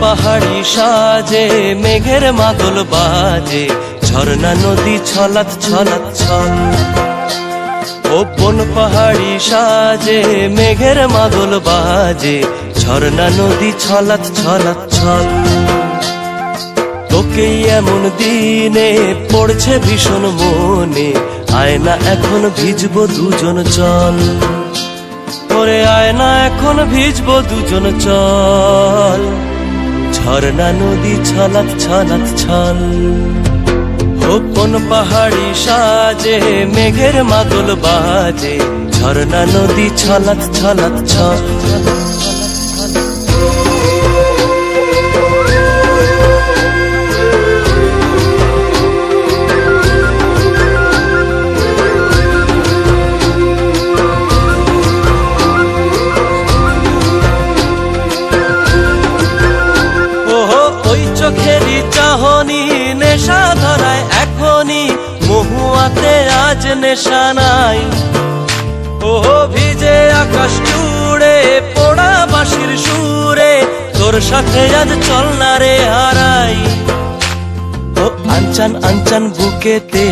পাহাড়ি সাজে মেঘের মাদল বাজে, ঝর্ণা নদী ছলাৎ ছলাৎ ছল। ও বন পাহাড়ি সাজে মেঘের মাদল বাজে, ঝর্ণা নদী ছলাৎ ছলাৎ ছল। তোকেই এমন দিনে পড়ছে ভীষণ মনে, আয়না এখন ভিজবো দুজন চল। ওরে আয়না এখন ভিজবো দুজন চল, ঝর্ণা নদী ছলাৎ ছলাৎ ছল। কোন পাহাড়ি সাজে মেঘের মাদল বাজে, ঝর্ণা নদী ছলাৎ ছলাৎ ছল। চোখেরই চাহনি নেশা ধরায় এখনই, মহুয়াতে আজ নেশা নাই। ও ভিজে আকাশ জুড়ে পোড়া বাঁশির সুরে, তোর সাথে আজ চল না রে হারাই। ও আনচান আনচান বুকেতে,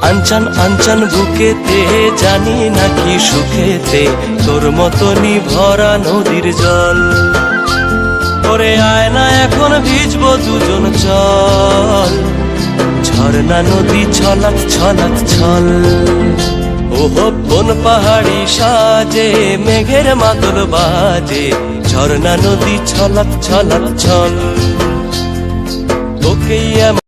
আনচান আনচান বুকেতে, জানি নাকি সুখেতে তোর মতনই ভরা নদীর জল। ওরে আয়না এখন ভিজবো দুজন চল, ঝর্ণা নদী ছলাৎ ছলাৎ ছল। ওহো বন পাহাড়ি সাজে মেঘের মাদল বাজে, ঝর্ণা নদী ছলাৎ ছলাৎ ছল।